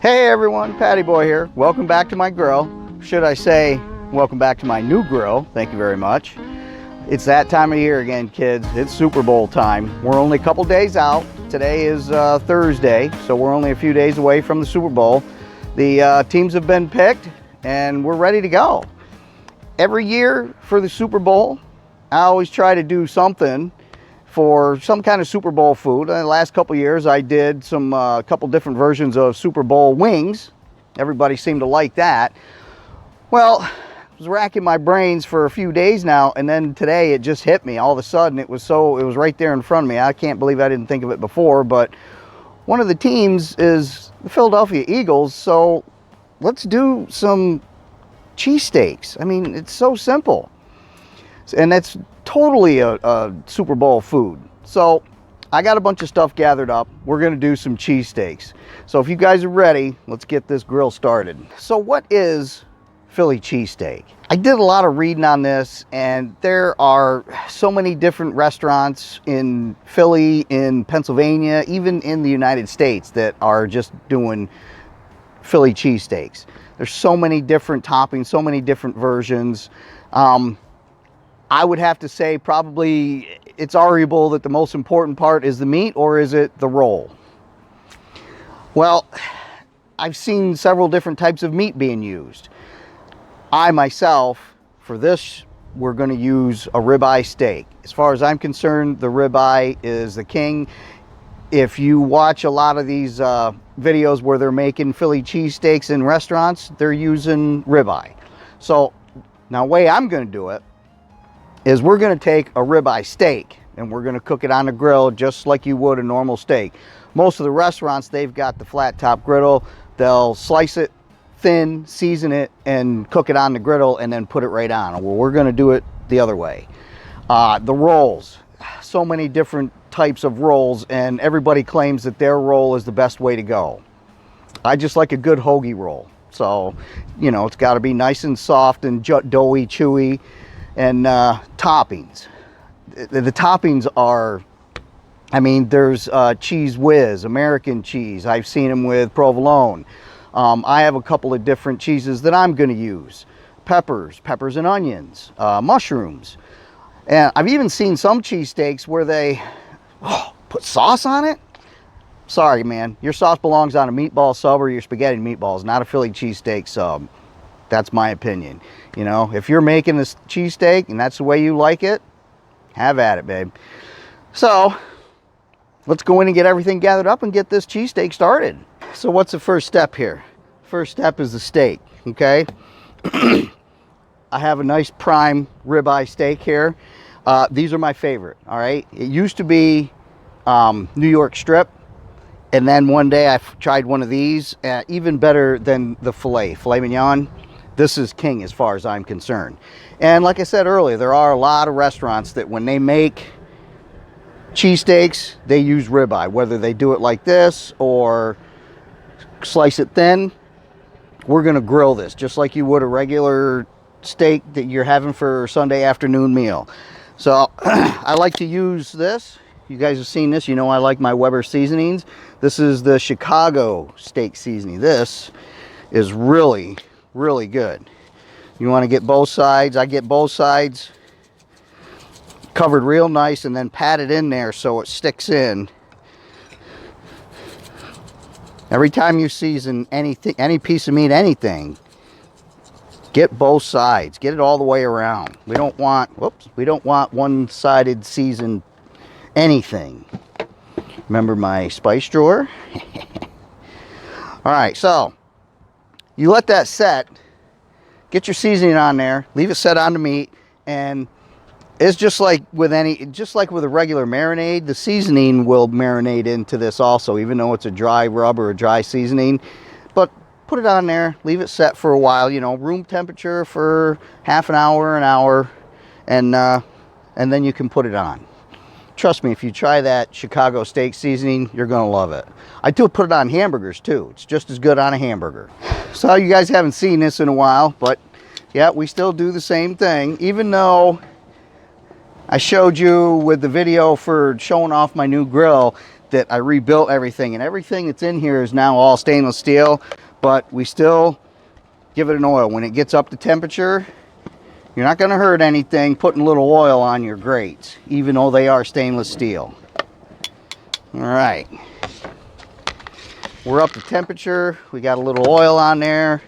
Hey everyone, Patty Boy here. Welcome back to my grill. Should I say, welcome back to my new grill. Thank you very much. It's that time of year again, kids. It's Super Bowl time. We're only a couple days out. Today is Thursday, so we're only a few days away from the Super Bowl. The teams have been picked and we're ready to go. Every year for the Super Bowl, I always try to do something for some kind of Super Bowl food. In the last couple years, I did some couple different versions of Super Bowl wings. Everybody seemed to like that. Well, I was racking my brains for a few days now, and then today it just hit me. All of a sudden, it was right there in front of me. I can't believe I didn't think of it before, but one of the teams is the Philadelphia Eagles, so let's do some cheesesteaks. I mean, it's so simple. And that's totally a Super Bowl food. So I got a bunch of stuff gathered up. We're going to do some cheesesteaks. So if you guys are ready, let's get this grill started. So what is Philly cheesesteak? I did a lot of reading on this, and there are so many different restaurants in Philly, in Pennsylvania, even in the United States that are just doing Philly cheesesteaks. There's so many different toppings, so many different versions. I would have to say probably it's arguable that the most important part is the meat, or is it the roll? Well, I've seen several different types of meat being used. I myself, for this, we're going to use a ribeye steak. As far as I'm concerned, the ribeye is the king. If you watch a lot of these videos where they're making Philly cheesesteaks in restaurants, they're using ribeye. So now the way I'm going to do it is we're going to take a ribeye steak and we're going to cook it on the grill just like you would a normal steak. Most of the restaurants, they've got the flat top griddle. They'll slice it thin, season it, and cook it on the griddle and then put it right on. Well, we're going to do it the other way. The rolls, so many different types of rolls, and everybody claims that their roll is the best way to go. I just like a good hoagie roll. So, you know, it's got to be nice and soft and doughy, chewy. And toppings. The toppings are, I mean, there's cheese whiz, American cheese. I've seen them with provolone. I have a couple of different cheeses that I'm going to use. Peppers and onions, mushrooms. And I've even seen some cheesesteaks where they put sauce on it. Sorry, man. Your sauce belongs on a meatball sub or your spaghetti meatballs, not a Philly cheesesteak sub. That's my opinion. You know, if you're making this cheesesteak and that's the way you like it, have at it, babe. So let's go in and get everything gathered up and get this cheesesteak started. So what's the first step here? First step is the steak, okay? I have a nice prime ribeye steak here. These are my favorite, all right? It used to be New York strip. And then one day I tried one of these, even better than the filet mignon. This is king as far as I'm concerned. And like I said earlier, there are a lot of restaurants that when they make cheesesteaks, they use ribeye. Whether they do it like this or slice it thin, we're going to grill this just like you would a regular steak that you're having for a Sunday afternoon meal. So I like to use this. You guys have seen this. You know I like my Weber seasonings. This is the Chicago steak seasoning. This is really good. You want to get both sides. I get both sides covered real nice and then pat it in there so it sticks in. Every time you season anything, any piece of meat, anything, get both sides. Get it all the way around. We don't want one-sided seasoned anything. Remember my spice drawer? All right, so you let that set, get your seasoning on there, leave it set on the meat, and it's just like with a regular marinade, the seasoning will marinate into this also, even though it's a dry rub or a dry seasoning. But put it on there, leave it set for a while, you know, room temperature for half an hour, and then you can put it on. Trust me, if you try that Chicago steak seasoning, you're going to love it. I do put it on hamburgers too. It's just as good on a hamburger. So you guys haven't seen this in a while, but yeah, we still do the same thing. Even though I showed you with the video for showing off my new grill that I rebuilt everything, and everything that's in here is now all stainless steel, but we still give it an oil. When it gets up to temperature, you're not going to hurt anything putting a little oil on your grates, even though they are stainless steel. All right, we're up to temperature. We got a little oil on there.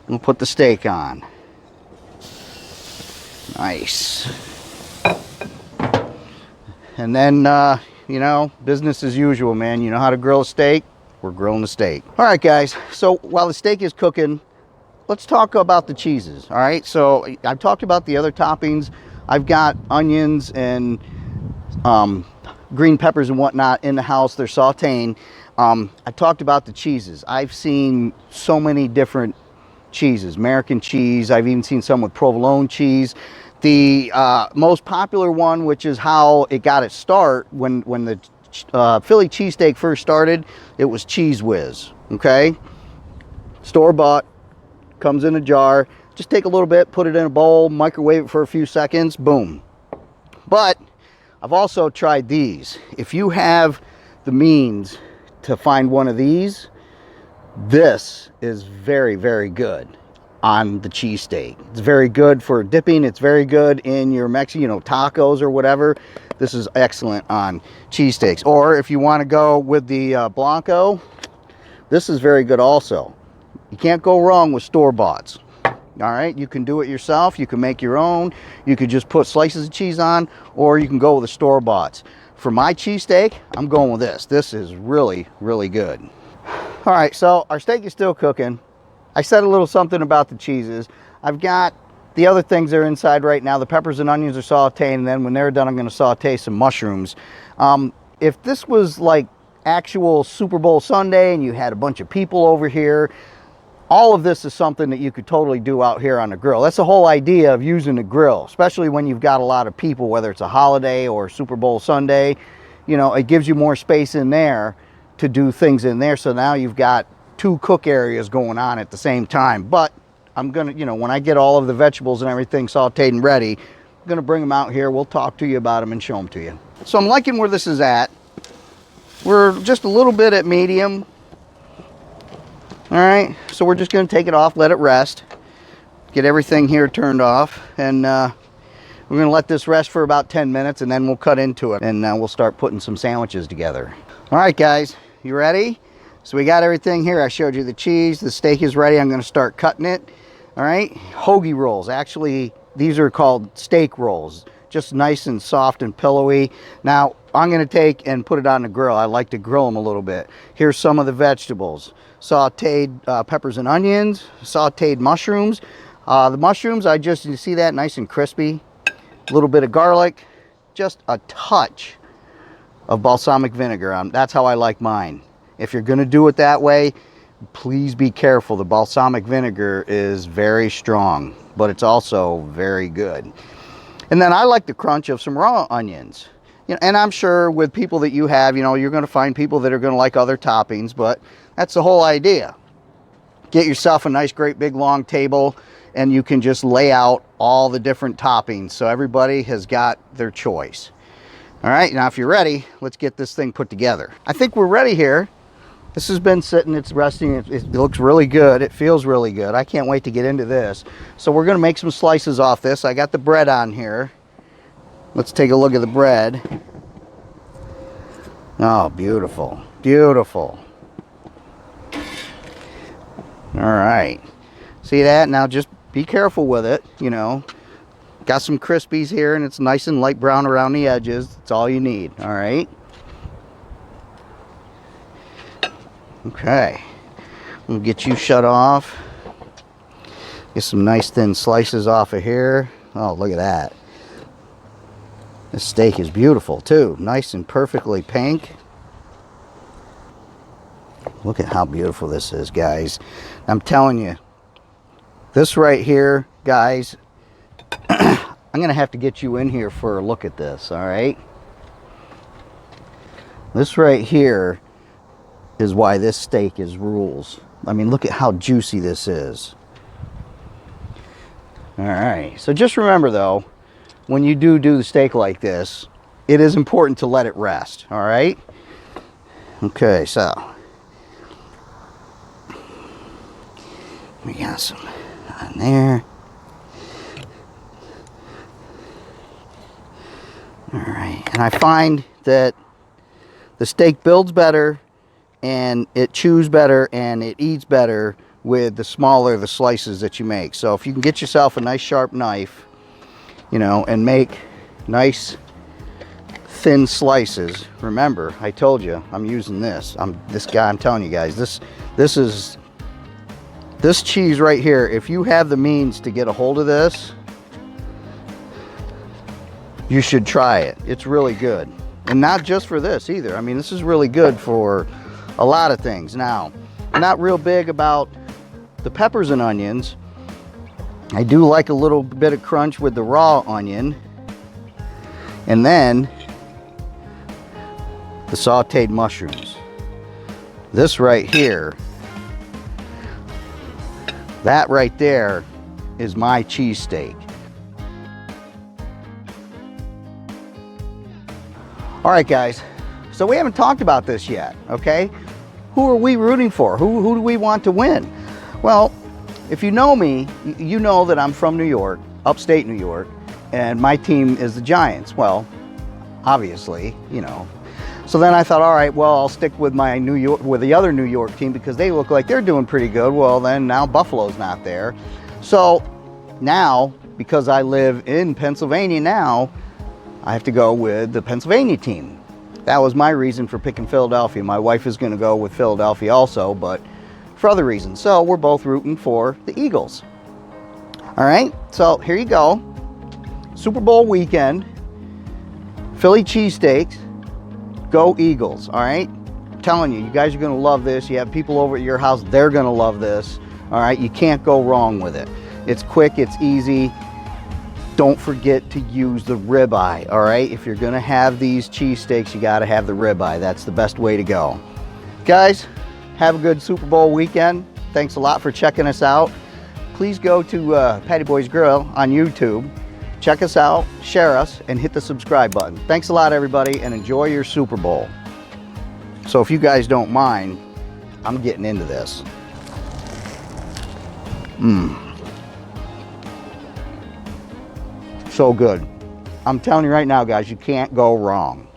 We'll put the steak on. Nice. And then, you know, business as usual, man. You know how to grill a steak? We're grilling the steak. All right, guys. So while the steak is cooking, let's talk about the cheeses. All right. So I've talked about the other toppings. I've got onions and green peppers and whatnot in the house. They're sauteing. I talked about the cheeses. I've seen so many different cheeses. American cheese. I've even seen some with provolone cheese. The most popular one, which is how it got its start, when the Philly cheesesteak first started, it was Cheese Whiz. Okay, store-bought, comes in a jar. Just take a little bit, put it in a bowl, microwave it for a few seconds, boom. But I've also tried these. If you have the means to find one of these, this is very, very good on the cheesesteak. It's very good for dipping. It's very good in your Mexican, you know, tacos or whatever. This is excellent on cheesesteaks. Or if you want to go with the Blanco, this is very good also. You can't go wrong with store-boughts. All right, you can do it yourself. You can make your own. You could just put slices of cheese on, or you can go with the store-boughts. For my cheesesteak, I'm going with this. This is really, really good. All right, so our steak is still cooking. I said a little something about the cheeses. I've got the other things that are inside right now. The peppers and onions are sauteing, and then when they're done, I'm going to saute some mushrooms. If this was like actual Super Bowl Sunday and you had a bunch of people over here, all of this is something that you could totally do out here on the grill. That's the whole idea of using the grill, especially when you've got a lot of people, whether it's a holiday or Super Bowl Sunday. You know, it gives you more space in there to do things in there. So now you've got two cook areas going on at the same time. But I'm gonna, you know, when I get all of the vegetables and everything sauteed and ready, I'm gonna bring them out here. We'll talk to you about them and show them to you. So I'm liking where this is at. We're just a little bit at medium. All right, so we're just gonna take it off, let it rest, get everything here turned off, and we're gonna let this rest for about 10 minutes, and then we'll cut into it, and we'll start putting some sandwiches together. All right, guys, you ready? So we got everything here. I showed you the cheese. The steak is ready. I'm going to start cutting it. All right. Hoagie rolls. Actually, these are called steak rolls. Just nice and soft and pillowy. Now, I'm going to take and put it on the grill. I like to grill them a little bit. Here's some of the vegetables. Sauteed peppers and onions. Sauteed mushrooms. The mushrooms, you see that? Nice and crispy. A little bit of garlic. Just a touch of balsamic vinegar. That's how I like mine. If you're going to do it that way, please be careful. The balsamic vinegar is very strong, but it's also very good. And then I like the crunch of some raw onions. You know, and I'm sure with people that you have, you know, you're going to find people that are going to like other toppings, but that's the whole idea. Get yourself a nice, great, big, long table, and you can just lay out all the different toppings so everybody has got their choice. All right, now if you're ready, let's get this thing put together. I think we're ready here. This has been sitting, it's resting, it looks really good, it feels really good. I can't wait to get into this. So we're gonna make some slices off this. I got the bread on here. Let's take a look at the bread. Oh, beautiful, beautiful. All right, see that? Now just be careful with it, you know. Got some crispies here, and it's nice and light brown around the edges. That's all you need, all right? Okay, we'll get you shut off. Get some nice thin slices off of here. Oh, look at that. This steak is beautiful too. Nice and perfectly pink. Look at how beautiful this is, guys. I'm telling you, this right here, guys, I'm gonna have to get you in here for a look at this, all right? This right here is why this steak is rules. I mean, look at how juicy this is. All right, so just remember though, when you do the steak like this, it is important to let it rest, all right? Okay, so we got some on there. All right, and I find that the steak builds better and it chews better and it eats better with the smaller the slices that you make. So if you can get yourself a nice sharp knife, you know, and make nice thin slices. Remember, I told you I'm using this. I'm telling you guys, this cheese right here, if you have the means to get a hold of this, you should try it. It's really good. And not just for this either. I mean, this is really good for a lot of things. Now, I'm not real big about the peppers and onions. I do like a little bit of crunch with the raw onion. And then the sauteed mushrooms. This right here, that right there is my cheesesteak. All right, guys, so we haven't talked about this yet, okay? Who are we rooting for? Who do we want to win? Well, if you know me, you know that I'm from New York, upstate New York, and my team is the Giants. Well, obviously, you know. So then I thought, all right, well, I'll stick with my the other New York team because they look like they're doing pretty good. Well, then now Buffalo's not there. So now, because I live in Pennsylvania now, I have to go with the Pennsylvania team. That was my reason for picking Philadelphia. My wife is going to go with Philadelphia also, but for other reasons. So we're both rooting for the Eagles. All right, so here you go. Super Bowl weekend, Philly cheesesteaks, go Eagles, all right? I'm telling you, you guys are going to love this. You have people over at your house, they're going to love this, all right? You can't go wrong with it. It's quick, it's easy. Don't forget to use the ribeye, all right? If you're gonna have these cheesesteaks, you gotta have the ribeye. That's the best way to go. Guys, have a good Super Bowl weekend. Thanks a lot for checking us out. Please go to Patty Boy's Grill on YouTube. Check us out, share us, and hit the subscribe button. Thanks a lot, everybody, and enjoy your Super Bowl. So if you guys don't mind, I'm getting into this. So good. I'm telling you right now, guys, you can't go wrong.